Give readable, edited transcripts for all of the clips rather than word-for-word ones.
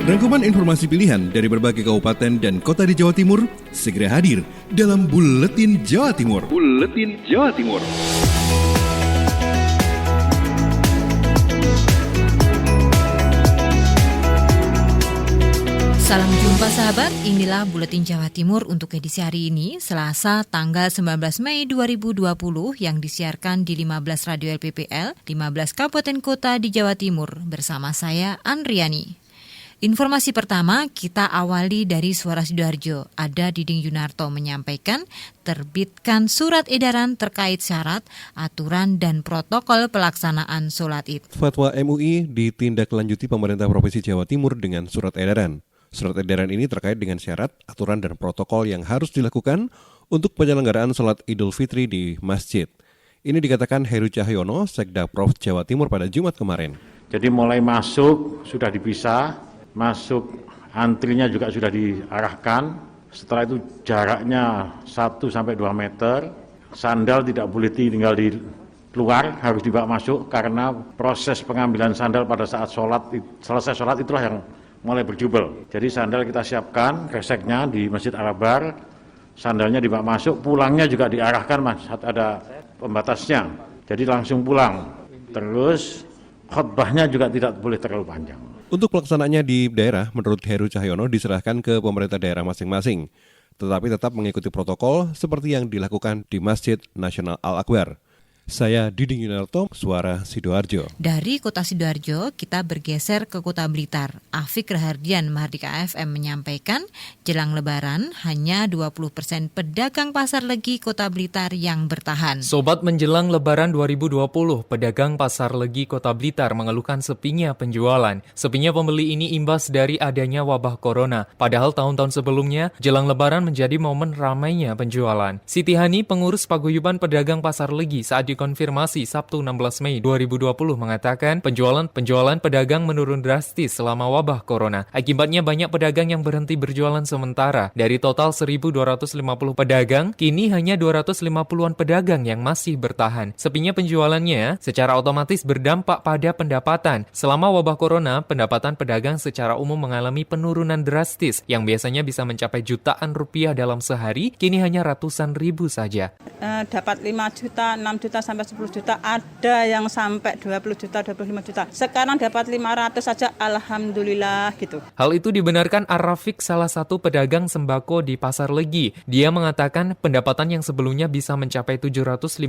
Rangkuman informasi pilihan dari berbagai kabupaten dan kota di Jawa Timur segera hadir dalam Buletin Jawa Timur. Buletin Jawa Timur. Salam jumpa sahabat, inilah Buletin Jawa Timur untuk edisi hari ini, Selasa tanggal 19 Mei 2020 yang disiarkan di 15 radio LPPL, 15 kabupaten kota di Jawa Timur bersama saya Andriani. Informasi pertama kita awali dari Suara Sidoarjo. Ada Diding Yunarto menyampaikan terbitkan surat edaran terkait syarat, aturan dan protokol pelaksanaan sholat Id. Fatwa MUI ditindaklanjuti pemerintah Provinsi Jawa Timur dengan surat edaran. Surat edaran ini terkait dengan syarat, aturan dan protokol yang harus dilakukan untuk penyelenggaraan sholat Idul Fitri di masjid. Ini dikatakan Heru Cahyono, Sekda Prof Jawa Timur pada Jumat kemarin. Jadi mulai masuk sudah dipisah. Masuk antrinya juga sudah diarahkan, setelah itu jaraknya 1-2 meter, sandal tidak boleh tinggal di luar, harus dibawa masuk karena proses pengambilan sandal pada saat selesai sholat itulah yang mulai berjubel. Jadi sandal kita siapkan, kreseknya di Masjid Al-Akbar, sandalnya dibawa masuk, pulangnya juga diarahkan, ada pembatasnya, jadi langsung pulang. Terus khutbahnya juga tidak boleh terlalu panjang. Untuk pelaksanaannya di daerah, menurut Heru Cahyono diserahkan ke pemerintah daerah masing-masing, tetapi tetap mengikuti protokol seperti yang dilakukan di Masjid Nasional Al-Akbar. Saya Diding Yunarto, Suara Sidoarjo. Dari kota Sidoarjo, kita bergeser ke kota Blitar. Afik Rahardian Mahardika FM menyampaikan, jelang lebaran hanya 20% pedagang pasar legi kota Blitar yang bertahan. Sobat, menjelang lebaran 2020, pedagang pasar legi kota Blitar mengeluhkan sepinya penjualan. Sepinya pembeli ini imbas dari adanya wabah corona. Padahal tahun-tahun sebelumnya, jelang lebaran menjadi momen ramainya penjualan. Siti Hani, pengurus paguyuban pedagang pasar legi saat dikonfirmasi Sabtu 16 Mei 2020 mengatakan penjualan pedagang menurun drastis selama wabah corona. Akibatnya banyak pedagang yang berhenti berjualan sementara. Dari total 1.250 pedagang, kini hanya 250-an pedagang yang masih bertahan. Sepinya penjualannya secara otomatis berdampak pada pendapatan. Selama wabah corona, pendapatan pedagang secara umum mengalami penurunan drastis yang biasanya bisa mencapai jutaan rupiah dalam sehari, kini hanya ratusan ribu saja. Dapat 5 juta, 6 juta sampai 10 juta, ada yang sampai 20 juta, 25 juta. Sekarang dapat 500 saja, alhamdulillah gitu. Hal itu dibenarkan Arafik, salah satu pedagang sembako di Pasar Legi. Dia mengatakan pendapatan yang sebelumnya bisa mencapai 750.000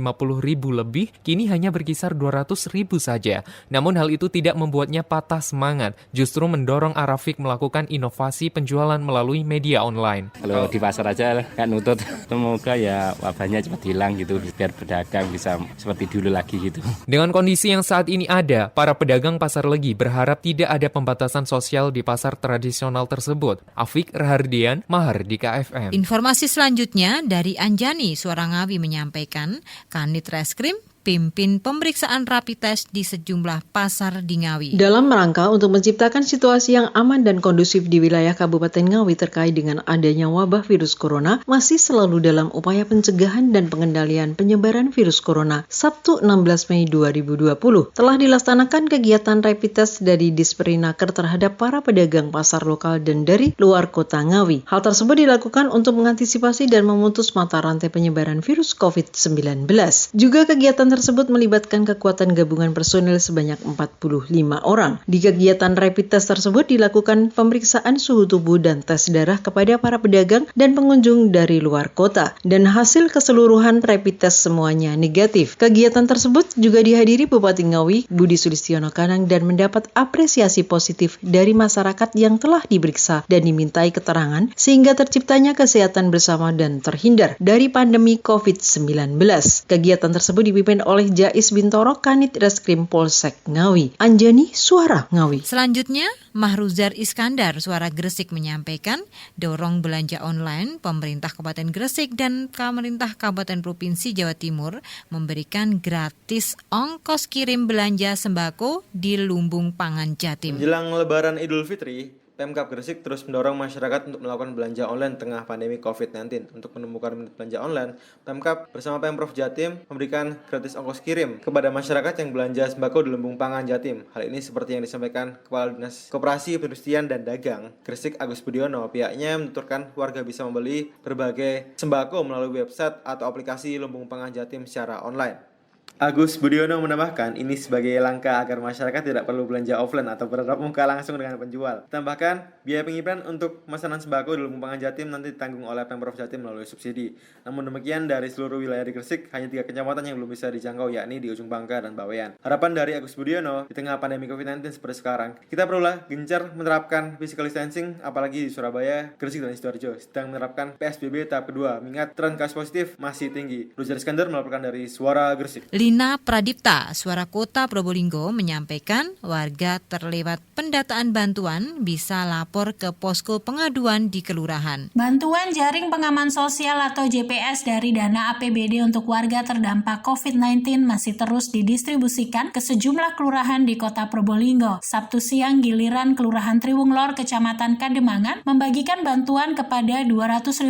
lebih, kini hanya berkisar 200.000 saja. Namun hal itu tidak membuatnya patah semangat, justru mendorong Arafik melakukan inovasi penjualan melalui media online. Kalau di pasar aja kan nutut, semoga ya wabahnya cepat hilang gitu, biar pedagang bisa seperti dulu lagi gitu. Dengan kondisi yang saat ini ada, para pedagang pasar legi berharap tidak ada pembatasan sosial di pasar tradisional tersebut. Afik Rahardian, Mahardika FM. Informasi selanjutnya dari Anjani, Suara Ngawi menyampaikan, Kanit Reskrim pimpin pemeriksaan rapid test di sejumlah pasar di Ngawi. Dalam rangka untuk menciptakan situasi yang aman dan kondusif di wilayah Kabupaten Ngawi terkait dengan adanya wabah virus corona, masih selalu dalam upaya pencegahan dan pengendalian penyebaran virus corona, Sabtu 16 Mei 2020 telah dilaksanakan kegiatan rapid test dari Disperinaker terhadap para pedagang pasar lokal dan dari luar kota Ngawi. Hal tersebut dilakukan untuk mengantisipasi dan memutus mata rantai penyebaran virus COVID-19. Juga kegiatan tersebut melibatkan kekuatan gabungan personil sebanyak 45 orang. Di kegiatan rapid test tersebut dilakukan pemeriksaan suhu tubuh dan tes darah kepada para pedagang dan pengunjung dari luar kota. Dan hasil keseluruhan rapid test semuanya negatif. Kegiatan tersebut juga dihadiri Bupati Ngawi, Budi Sulistiono Kanang, dan mendapat apresiasi positif dari masyarakat yang telah diperiksa dan dimintai keterangan sehingga terciptanya kesehatan bersama dan terhindar dari pandemi COVID-19. Kegiatan tersebut dipimpin oleh Jais Bintoro, Kanit Reskrim Polsek Ngawi. Anjani, Suara Ngawi. Selanjutnya, Mahruzar Iskandar, Suara Gresik menyampaikan, dorong belanja online, pemerintah Kabupaten Gresik dan pemerintah Kabupaten Provinsi Jawa Timur memberikan gratis ongkos kirim belanja sembako di Lumbung Pangan Jatim. Menjelang Lebaran Idul Fitri, Pemkab Gresik terus mendorong masyarakat untuk melakukan belanja online tengah pandemi COVID-19. Untuk menemukan minat belanja online, Pemkab bersama Pemprov Jatim memberikan gratis ongkos kirim kepada masyarakat yang belanja sembako di lumbung pangan Jatim. Hal ini seperti yang disampaikan Kepala Dinas Koperasi, Perindustrian dan Dagang Gresik Agus Budiono. Pihaknya menuturkan warga bisa membeli berbagai sembako melalui website atau aplikasi lumbung pangan Jatim secara online. Agus Budiono menambahkan ini sebagai langkah agar masyarakat tidak perlu belanja offline atau bertatap muka langsung dengan penjual. Tambahkan, biaya pengiriman untuk pemesanan sembako di lumbung pangan Jatim nanti ditanggung oleh Pemprov Jatim melalui subsidi. Namun demikian, dari seluruh wilayah di Gresik, hanya 3 kecamatan yang belum bisa dijangkau, yakni di Ujung Bangka dan Bawean. Harapan dari Agus Budiono, di tengah pandemi COVID-19 seperti sekarang, kita perlulah gencar menerapkan physical distancing, apalagi di Surabaya, Gresik, dan Sidoarjo sedang menerapkan PSBB tahap kedua, mengingat tren kasus positif masih tinggi. Rujar Iskandar melaporkan dari Suara Gresik. Lina Pradipta, Suara Kota Probolinggo, menyampaikan warga terlewat pendataan bantuan bisa lapor ke posko pengaduan di kelurahan. Bantuan jaring pengaman sosial atau JPS dari dana APBD untuk warga terdampak COVID-19 masih terus didistribusikan ke sejumlah kelurahan di Kota Probolinggo. Sabtu siang, giliran Kelurahan Triwunglor, Kecamatan Kademangan, membagikan bantuan kepada 250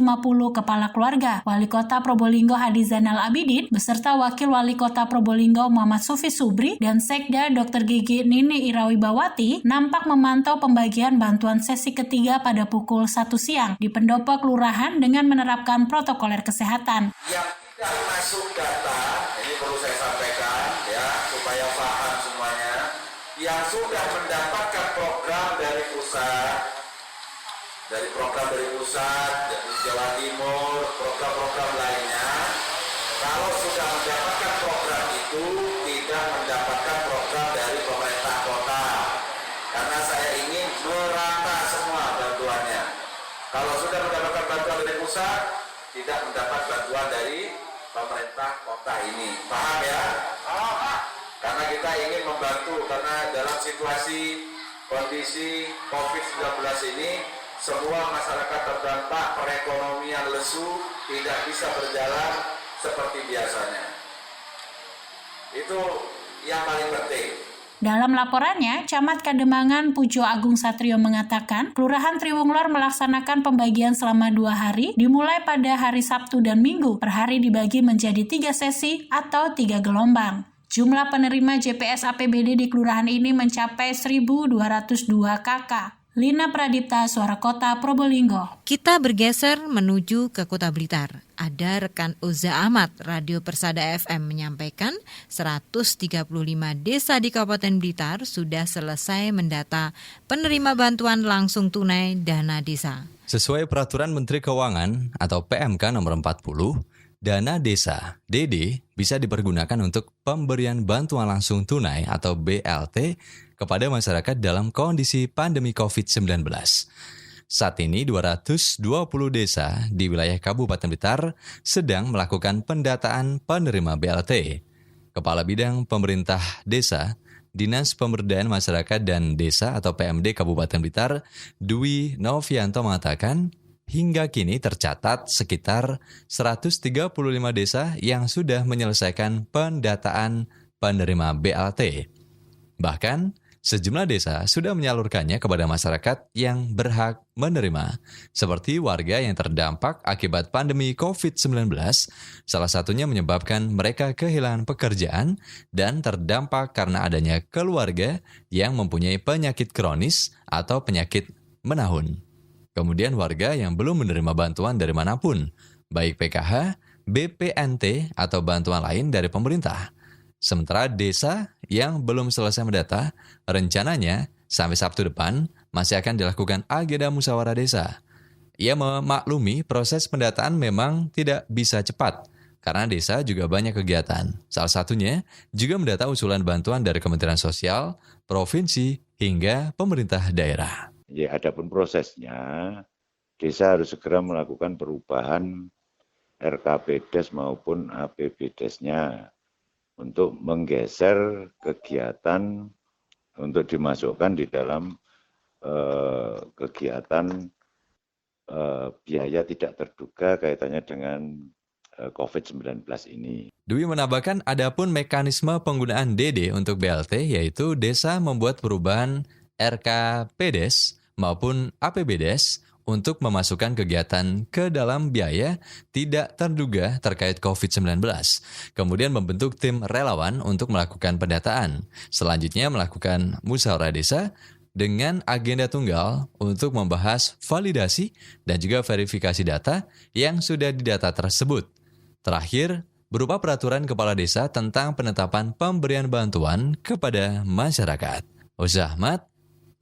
kepala keluarga. Wali Kota Probolinggo Hadi Zainal Abidin beserta Wakil Wali Kota Probolinggo Muhammad Sufi Subri dan Sekda Dr. Gigi Nini Irawibawati nampak memantau pembagian bantuan sesi ketiga pada pukul 1 siang di pendopo kelurahan dengan menerapkan protokoler kesehatan. Yang tidak masuk data, ini perlu saya sampaikan ya supaya paham semuanya, yang sudah mendapatkan program dari pusat, dari Jawa Timur, program-program lainnya, kalau sudah mendapatkan program itu tidak mendapatkan program dari pemerintah kota, karena saya ingin merata semua bantuannya. Kalau sudah mendapatkan bantuan dari pusat, tidak mendapat bantuan dari pemerintah kota ini. Paham ya? Karena kita ingin membantu, karena dalam situasi kondisi COVID-19 ini semua masyarakat terdampak, perekonomian lesu, tidak bisa berjalan seperti biasanya. Itu yang paling penting. Dalam laporannya, Camat Kademangan Pujo Agung Satrio mengatakan, Kelurahan Triwunglor melaksanakan pembagian selama 2 hari, dimulai pada hari Sabtu dan Minggu. Per hari dibagi menjadi 3 sesi atau 3 gelombang. Jumlah penerima JPS APBD di kelurahan ini mencapai 1.202 KK. Lina Pradipta, Suara Kota Probolinggo. Kita bergeser menuju ke Kota Blitar. Ada rekan Uza Ahmad, Radio Persada FM menyampaikan 135 desa di Kabupaten Blitar sudah selesai mendata penerima bantuan langsung tunai dana desa. Sesuai Peraturan Menteri Keuangan atau PMK nomor 40, dana desa (DD) bisa dipergunakan untuk pemberian bantuan langsung tunai atau BLT kepada masyarakat dalam kondisi pandemi COVID-19. Saat ini 220 desa di wilayah Kabupaten Blitar sedang melakukan pendataan penerima BLT. Kepala Bidang Pemerintah Desa, Dinas Pemberdayaan Masyarakat dan Desa atau PMD Kabupaten Blitar, Dwi Novianto mengatakan, hingga kini tercatat sekitar 135 desa yang sudah menyelesaikan pendataan penerima BLT. Bahkan, sejumlah desa sudah menyalurkannya kepada masyarakat yang berhak menerima, seperti warga yang terdampak akibat pandemi COVID-19, salah satunya menyebabkan mereka kehilangan pekerjaan dan terdampak karena adanya keluarga yang mempunyai penyakit kronis atau penyakit menahun. Kemudian warga yang belum menerima bantuan dari manapun, baik PKH, BPNT, atau bantuan lain dari pemerintah. Sementara desa yang belum selesai mendata, rencananya sampai Sabtu depan masih akan dilakukan agenda musyawarah desa. Ia memaklumi proses pendataan memang tidak bisa cepat, karena desa juga banyak kegiatan. Salah satunya juga mendata usulan bantuan dari Kementerian Sosial, Provinsi, hingga pemerintah daerah. Ya, adapun prosesnya, desa harus segera melakukan perubahan RKPDes maupun APBDes-nya untuk menggeser kegiatan untuk dimasukkan di dalam kegiatan biaya tidak terduga kaitannya dengan COVID-19 ini. Dwi menambahkan adapun mekanisme penggunaan DD untuk BLT, yaitu desa membuat perubahan RKPDes maupun APBDes untuk memasukkan kegiatan ke dalam biaya tidak terduga terkait COVID-19. Kemudian membentuk tim relawan untuk melakukan pendataan. Selanjutnya melakukan musyawarah desa dengan agenda tunggal untuk membahas validasi dan juga verifikasi data yang sudah didata tersebut. Terakhir, berupa peraturan kepala desa tentang penetapan pemberian bantuan kepada masyarakat. Uza Ahmad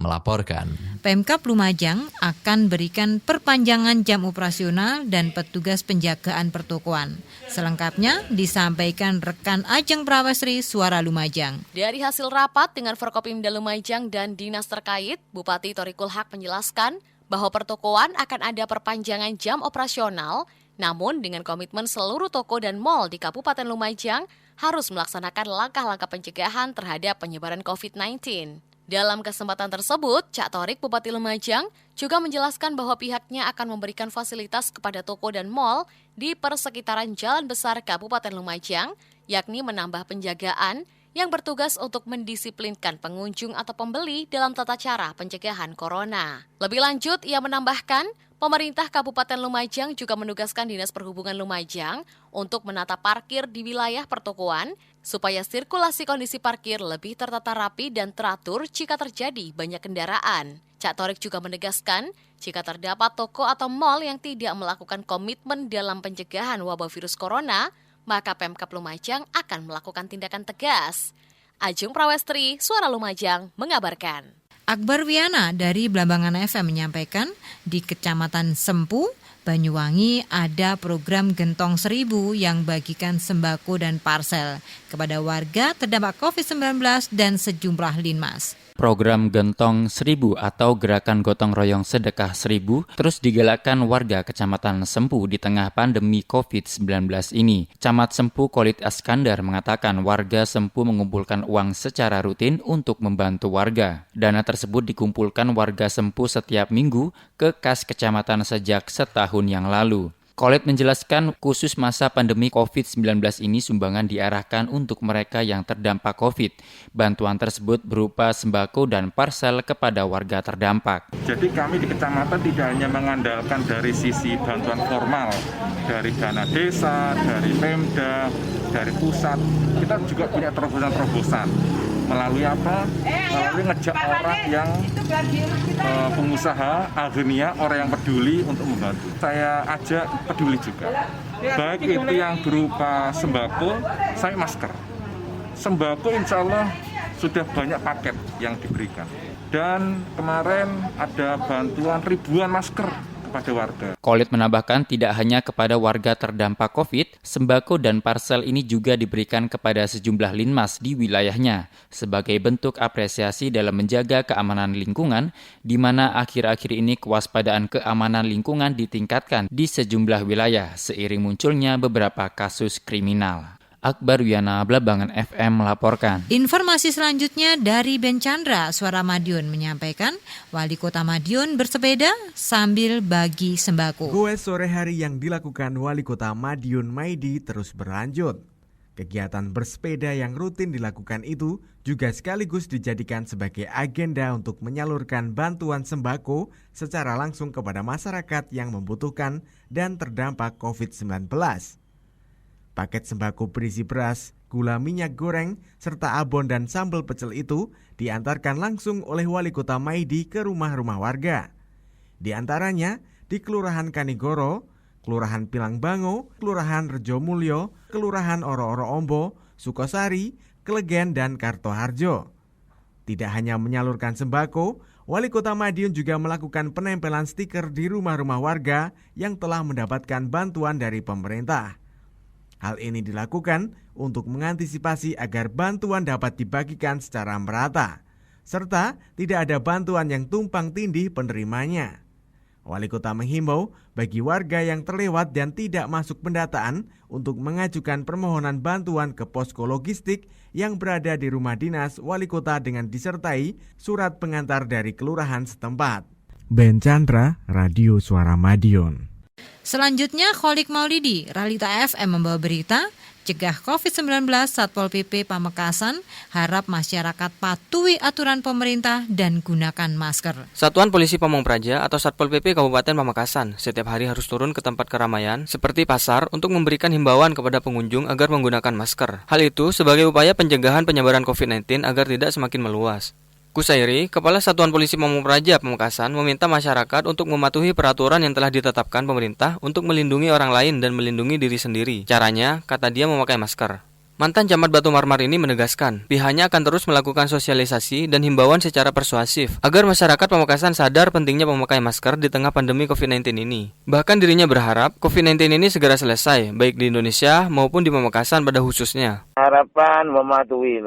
melaporkan. Pemkab Lumajang akan berikan perpanjangan jam operasional dan petugas penjagaan pertokoan. Selengkapnya disampaikan rekan Ajeng Prawesri Suara Lumajang. Dari hasil rapat dengan Forkopimda Lumajang dan dinas terkait, Bupati Thoriqul Haq menjelaskan bahwa pertokoan akan ada perpanjangan jam operasional, namun dengan komitmen seluruh toko dan mal di Kabupaten Lumajang harus melaksanakan langkah-langkah pencegahan terhadap penyebaran COVID-19. Dalam kesempatan tersebut, Cak Thorik Bupati Lumajang juga menjelaskan bahwa pihaknya akan memberikan fasilitas kepada toko dan mal di persekitaran Jalan Besar Kabupaten Lumajang, yakni menambah penjagaan yang bertugas untuk mendisiplinkan pengunjung atau pembeli dalam tata cara pencegahan corona. Lebih lanjut, ia menambahkan, pemerintah Kabupaten Lumajang juga menugaskan Dinas Perhubungan Lumajang untuk menata parkir di wilayah pertokoan supaya sirkulasi kondisi parkir lebih tertata rapi dan teratur jika terjadi banyak kendaraan. Cak Thorik juga menegaskan, jika terdapat toko atau mal yang tidak melakukan komitmen dalam pencegahan wabah virus corona, maka Pemkab Lumajang akan melakukan tindakan tegas. Ajeng Prawestri, Suara Lumajang, mengabarkan. Akbar Wiana dari Blambangan FM menyampaikan, di Kecamatan Sempu, Banyuwangi ada program Gentong 1000 yang bagikan sembako dan parsel kepada warga terdampak COVID-19 dan sejumlah linmas. Program Gentong 1000 atau Gerakan Gotong Royong Sedekah 1000 terus digalakkan warga Kecamatan Sempu di tengah pandemi COVID-19 ini. Camat Sempu Khalid Askandar mengatakan warga Sempu mengumpulkan uang secara rutin untuk membantu warga. Dana tersebut dikumpulkan warga Sempu setiap minggu ke kas kecamatan sejak setahun yang lalu. Khalid menjelaskan khusus masa pandemi COVID-19 ini sumbangan diarahkan untuk mereka yang terdampak COVID. Bantuan tersebut berupa sembako dan parsel kepada warga terdampak. Jadi kami di kecamatan tidak hanya mengandalkan dari sisi bantuan formal, dari dana desa, dari Pemda, dari pusat. Kita juga punya terobosan-terobosan. Melalui apa? Melalui ngejak orang yang pengusaha, akhirnya orang yang peduli untuk membantu. Saya ajak peduli juga. Baik itu yang berupa sembako, sampai masker. Sembako insya Allah sudah banyak paket yang diberikan. Dan kemarin ada bantuan ribuan masker kepada warga. Khalid menambahkan tidak hanya kepada warga terdampak COVID, sembako dan parsel ini juga diberikan kepada sejumlah linmas di wilayahnya sebagai bentuk apresiasi dalam menjaga keamanan lingkungan, di mana akhir-akhir ini kewaspadaan keamanan lingkungan ditingkatkan di sejumlah wilayah seiring munculnya beberapa kasus kriminal. Akbar Wiana, Blambangan FM melaporkan. Informasi selanjutnya dari Ben Chandra, Suara Madiun menyampaikan, Wali Kota Madiun bersepeda sambil bagi sembako. Goes sore hari yang dilakukan Wali Kota Madiun Maidi terus berlanjut. Kegiatan bersepeda yang rutin dilakukan itu juga sekaligus dijadikan sebagai agenda untuk menyalurkan bantuan sembako secara langsung kepada masyarakat yang membutuhkan dan terdampak COVID-19. Paket sembako berisi beras, gula minyak goreng, serta abon dan sambal pecel itu diantarkan langsung oleh Wali Kota Maidi ke rumah-rumah warga. Di antaranya di Kelurahan Kanigoro, Kelurahan Pilangbango, Kelurahan Rejomulyo, Kelurahan Oro-Oro Ombo, Sukosari, Klegen, dan Kartoharjo. Tidak hanya menyalurkan sembako, Wali Kota Madiun juga melakukan penempelan stiker di rumah-rumah warga yang telah mendapatkan bantuan dari pemerintah. Hal ini dilakukan untuk mengantisipasi agar bantuan dapat dibagikan secara merata, serta tidak ada bantuan yang tumpang tindih penerimanya. Wali Kota menghimbau bagi warga yang terlewat dan tidak masuk pendataan untuk mengajukan permohonan bantuan ke posko logistik yang berada di rumah dinas Wali Kota dengan disertai surat pengantar dari kelurahan setempat. Ben Chandra, Radio Suara Madiun. Selanjutnya, Kholik Maulidi, Realita FM membawa berita, Cegah COVID-19 Satpol PP Pamekasan harap masyarakat patuhi aturan pemerintah dan gunakan masker. Satuan Polisi Pamong Praja atau Satpol PP Kabupaten Pamekasan setiap hari harus turun ke tempat keramaian seperti pasar untuk memberikan himbauan kepada pengunjung agar menggunakan masker. Hal itu sebagai upaya pencegahan penyebaran COVID-19 agar tidak semakin meluas. Kusairi, Kepala Satuan Polisi Pamong Praja Pamekasan, meminta masyarakat untuk mematuhi peraturan yang telah ditetapkan pemerintah untuk melindungi orang lain dan melindungi diri sendiri. Caranya, kata dia, memakai masker. Mantan Camat Batu Marmar ini menegaskan, pihaknya akan terus melakukan sosialisasi dan himbauan secara persuasif agar masyarakat Pamekasan sadar pentingnya memakai masker di tengah pandemi COVID-19 ini. Bahkan dirinya berharap COVID-19 ini segera selesai, baik di Indonesia maupun di Pamekasan pada khususnya. Harapan mematuhi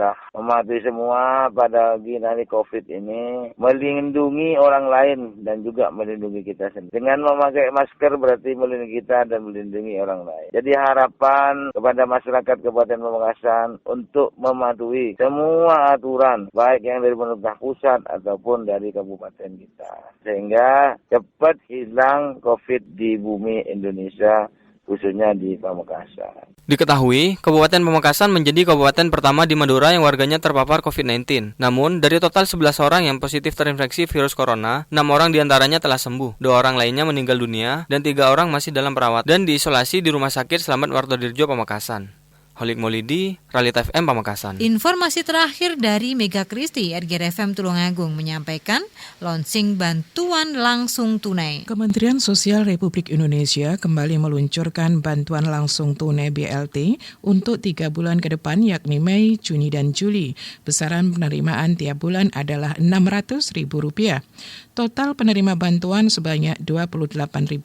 semua pada gini COVID ini, melindungi orang lain dan juga melindungi kita sendiri. Dengan memakai masker berarti melindungi kita dan melindungi orang lain. Jadi harapan kepada masyarakat Kabupaten Pamekasan untuk mematuhi semua aturan, baik yang dari pemerintah pusat ataupun dari kabupaten kita, sehingga cepat hilang COVID di bumi Indonesia, khususnya di Pamekasan. Diketahui, Kabupaten Pamekasan menjadi kabupaten pertama di Madura yang warganya terpapar COVID-19. Namun, dari total 11 orang yang positif terinfeksi virus corona, 6 orang diantaranya telah sembuh, 2 orang lainnya meninggal dunia, dan 3 orang masih dalam perawatan dan diisolasi di Rumah Sakit Slamet Wartodirjo Pamekasan. Kholik Maulidi, Realita FM Pamekasan. Informasi terakhir dari Mega Kristi, RGR FM Tulungagung menyampaikan launching bantuan langsung tunai. Kementerian Sosial Republik Indonesia kembali meluncurkan bantuan langsung tunai BLT untuk 3 bulan ke depan, yakni Mei, Juni, dan Juli. Besaran penerimaan tiap bulan adalah Rp600.000. Total penerima bantuan sebanyak 28.000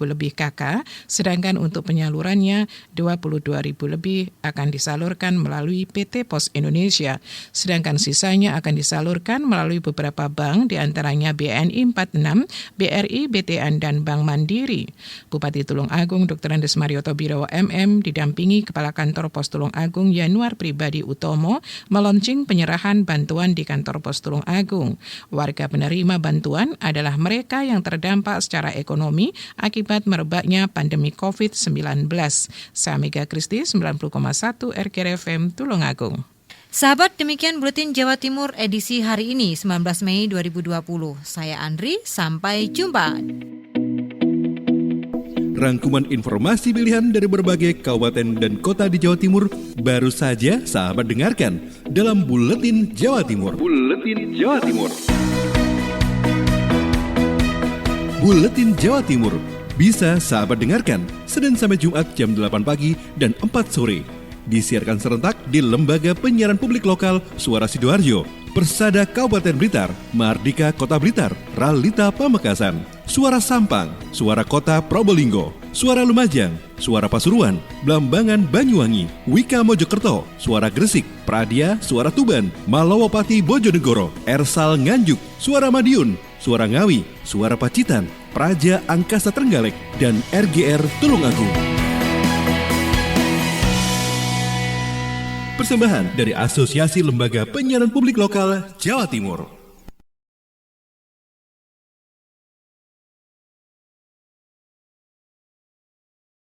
lebih KK, sedangkan untuk penyalurannya 22.000 lebih akan disalurkan melalui PT Pos Indonesia, sedangkan sisanya akan disalurkan melalui beberapa bank, diantaranya BNI 46, BRI, BTN, dan Bank Mandiri. Bupati Tulungagung Dr. Andes Marioto Birowo MM didampingi Kepala Kantor Pos Tulungagung Yanuar Pribadi Utomo meluncing penyerahan bantuan di Kantor Pos Tulungagung. Warga penerima bantuan adalah mereka yang terdampak secara ekonomi akibat merebaknya pandemi COVID-19. Saya Mega Kristi, 90,1 RGR FM Tulungagung. Sahabat, demikian Buletin Jawa Timur edisi hari ini, 19 Mei 2020. Saya Andri, sampai jumpa. Rangkuman informasi pilihan dari berbagai kabupaten dan kota di Jawa Timur baru saja sahabat dengarkan dalam Buletin Jawa Timur. Buletin Jawa Timur. Buletin Jawa Timur bisa sahabat dengarkan Senin sampai Jumat jam 8 pagi dan 4 sore. Disiarkan serentak di Lembaga Penyiaran Publik Lokal Suara Sidoarjo, Persada Kabupaten Blitar, Mardika Kota Blitar, Realita Pamekasan, Suara Sampang, Suara Kota Probolinggo, Suara Lumajang, Suara Pasuruan, Blambangan Banyuwangi, Wika Mojokerto, Suara Gresik, Pradia, Suara Tuban, Malawapati Bojonegoro, Ersal Nganjuk, Suara Madiun, Suara Ngawi, Suara Pacitan, Praja Angkasa Trenggalek, dan RGR Tulungagung. Persembahan dari Asosiasi Lembaga Penyiaran Publik Lokal Jawa Timur.